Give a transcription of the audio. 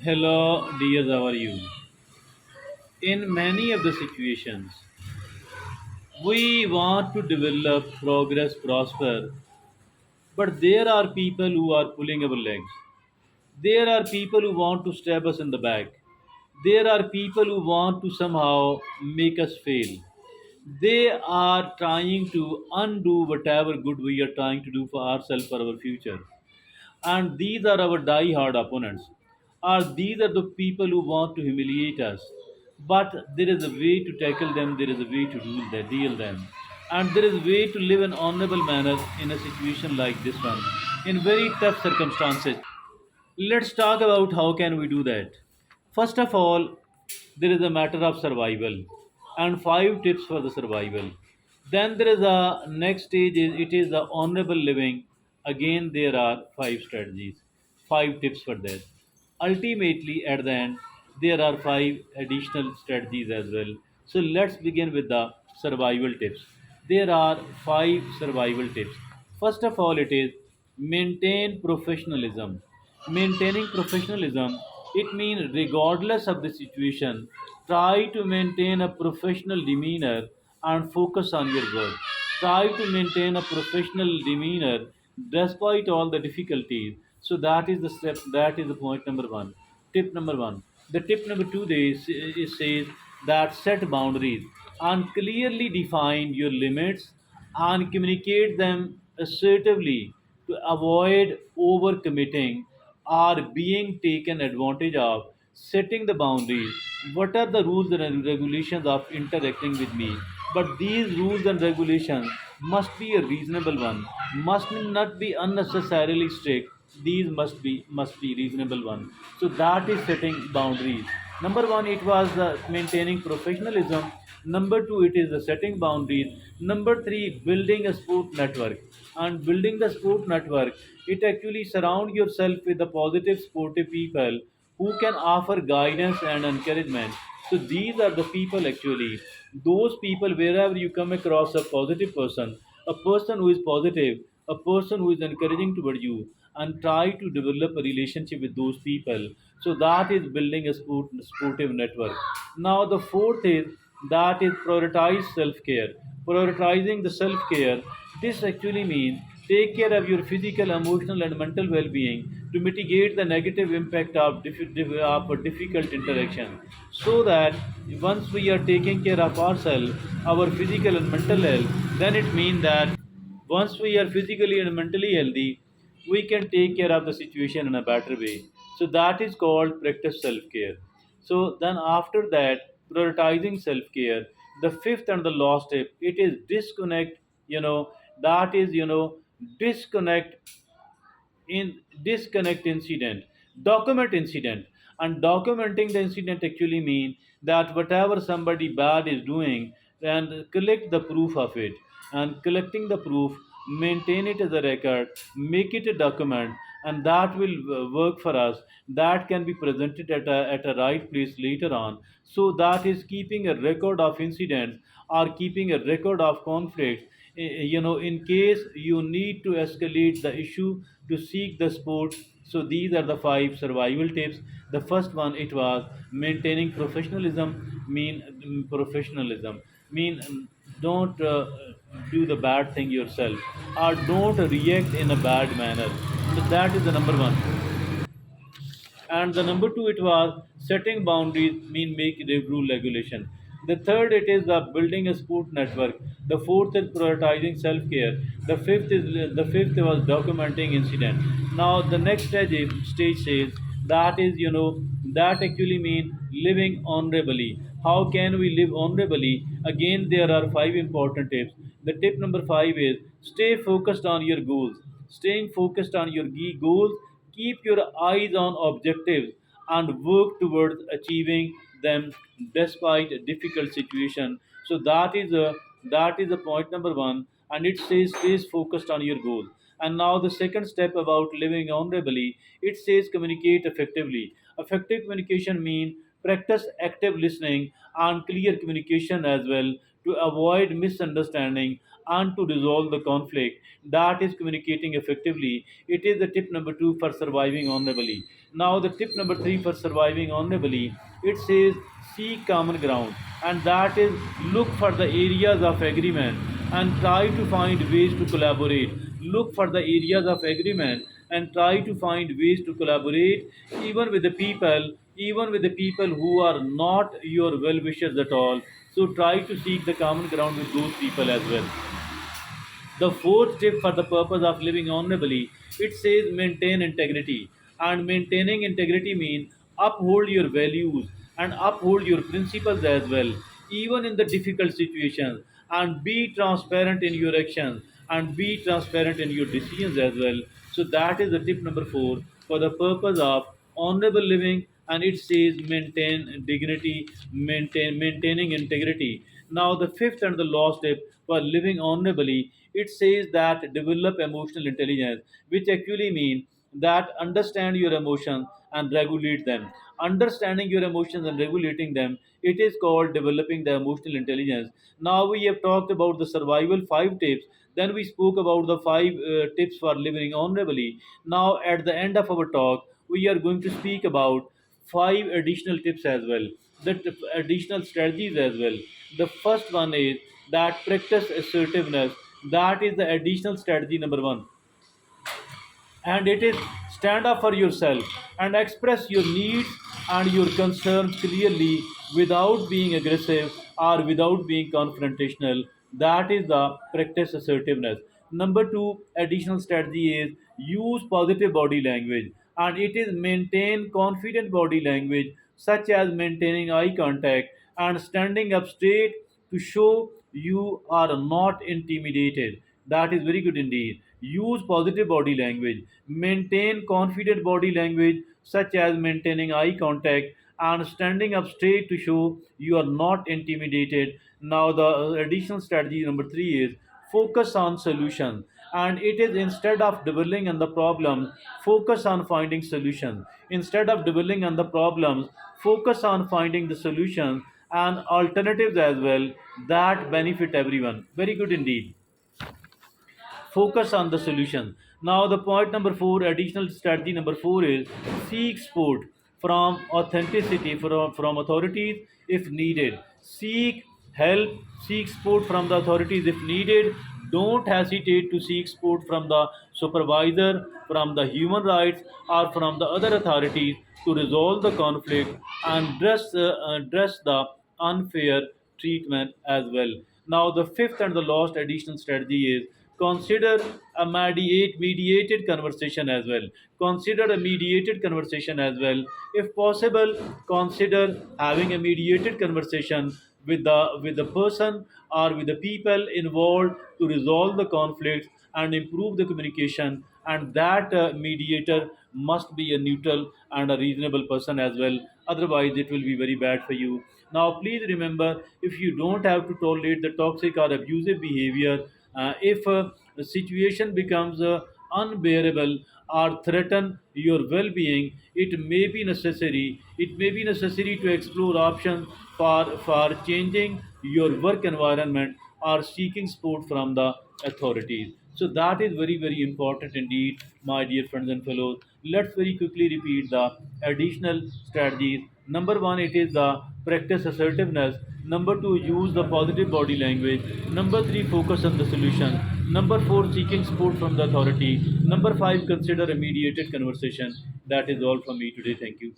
Hello, dears, how are you? In many of the situations, we want to develop, progress, prosper, but there are people who are pulling our legs. There are people who want to stab us in the back. There are people who want to somehow make us fail. They are trying to undo whatever good we are trying to do for ourselves, for our future. And these are our die-hard opponents. Or these are the people who want to humiliate us. But there is a way to tackle them, there is a way to deal them. And there is a way to live in honorable manner in a situation like this one, in very tough circumstances. Let's talk about how can we do that. First of all, there is a matter of survival and five tips for the survival. Then there is a next stage is it is the honorable living. Again, there are five strategies, five tips for that. Ultimately, at the end, there are five additional strategies as well. So let's begin with the survival tips. There are five survival tips. First of all, it is maintain professionalism. Maintaining professionalism, it means regardless of the situation, try to maintain a professional demeanor and focus on your work. Try to maintain a professional demeanor despite all the difficulties. So that is the step, that is the point number one. Tip number one. The tip number two is says that set boundaries and clearly define your limits and communicate them assertively to avoid overcommitting or being taken advantage of. Setting the boundaries. What are the rules and regulations of interacting with me? But these rules and regulations must be a reasonable one, must not be unnecessarily strict. These must be reasonable one. So that is setting boundaries. Number one, it was maintaining professionalism. Number two, it is the setting boundaries. Number three, building a sport network. And building the sport network, it actually surround yourself with the positive, sportive people who can offer guidance and encouragement. So these are the people actually. Those people, wherever you come across a positive person, a person who is positive, a person who is encouraging toward you, and try to develop a relationship with those people. So that is building a sportive network. Now the fourth is that is prioritize self-care. Prioritizing the self-care, this actually means take care of your physical, emotional, and mental well-being to mitigate the negative impact of a difficult interaction. So that once we are taking care of ourselves, our physical and mental health, then it means that once we are physically and mentally healthy, we can take care of the situation in a better way. So that is called practice self-care. So then after that, prioritizing self-care, the fifth and the last step, it is disconnect, that is, disconnect in disconnect incident, document incident. And documenting the incident actually mean that whatever somebody bad is doing, and collect the proof of it, and collecting the proof, maintain it as a record, make it a document, and that will work for us. That can be presented at a right place later on. So that is keeping a record of incidents or keeping a record of conflicts. In case you need to escalate the issue to seek the support. So these are the five survival tips. The first one, it was maintaining professionalism. Mean don't do the bad thing yourself, or don't react in a bad manner. So that is the number one. And the number two, it was setting boundaries, mean make the rule regulation. The third, it is the building a sport network. The fourth is prioritizing self-care. The fifth was documenting incident. Now the next stage says that is, that actually mean living honorably. How can we live honorably? Again, there are five important tips. The tip number five is stay focused on your goals. Staying focused on your key goals, keep your eyes on objectives and work towards achieving them despite a difficult situation. So that is a point number one, and it says stays focused on your goal. And now the second step about living honorably, it says communicate effectively. Effective communication means practice active listening and clear communication as well to avoid misunderstanding and to resolve the conflict. That is communicating effectively. It is the tip number two for surviving honorably. Now, the tip number three for surviving honorably, it says seek common ground, and that is look for the areas of agreement and try to find ways to collaborate. Look for the areas of agreement and try to find ways to collaborate, even with the people, even with the people who are not your well wishers at all. So try to seek the common ground with those people as well. The fourth tip for the purpose of living honorably, it says maintain integrity. And maintaining integrity means uphold your values and uphold your principles as well, even in the difficult situations. And be transparent in your actions and be transparent in your decisions as well. So that is the tip number four for the purpose of honorable living, and it says maintain dignity, maintaining integrity. Now the fifth and the last step for living honorably, it says that develop emotional intelligence, which actually means that understand your emotions and regulate them. Understanding your emotions and regulating them, it is called developing the emotional intelligence. Now we have talked about the survival five tips, then we spoke about the five tips for living honorably. Now at the end of our talk, we are going to speak about five additional tips as well, the additional strategies as well. The first one is that practice assertiveness. That is the additional strategy number one, and it is stand up for yourself and express your needs and your concerns clearly without being aggressive or without being confrontational. That is the practice assertiveness. Number two additional strategy is use positive body language, and it is maintain confident body language, such as maintaining eye contact and standing up straight to show you are not intimidated. That is very good indeed. Use positive body language. Maintain confident body language, such as maintaining eye contact and standing up straight to show you are not intimidated. Now, the additional strategy number three is focus on solution, and it is instead of dwelling on the problem, focus on finding solutions. Instead of dwelling on the problems, focus on finding the solutions and alternatives as well that benefit everyone. Very good indeed. Focus on the solution. Now, the point number four, additional strategy number four is seek support from authenticity from authorities if needed. Seek help, seek support from the authorities if needed. Don't hesitate to seek support from the supervisor, from the human rights, or from the other authorities to resolve the conflict and address the unfair treatment as well. Now, the fifth and the last additional strategy is consider a mediated conversation as well. Consider a mediated conversation as well. If possible, consider having a mediated conversation with the person or with the people involved to resolve the conflicts and improve the communication, and that mediator must be a neutral and a reasonable person as well, otherwise it will be very bad for you. Now please remember, if you don't have to tolerate the toxic or abusive behavior, if the situation becomes unbearable or threaten your well-being, it may be necessary to explore options for changing your work environment or seeking support from the authorities. So that is very very important indeed, my dear friends and fellows. Let's very quickly repeat the additional strategies. Number one, it is the practice assertiveness. Number two, use the positive body language. Number three, focus on the solution. Number four, seeking support from the authority. Number five, consider a mediated conversation. That is all from me today. Thank you.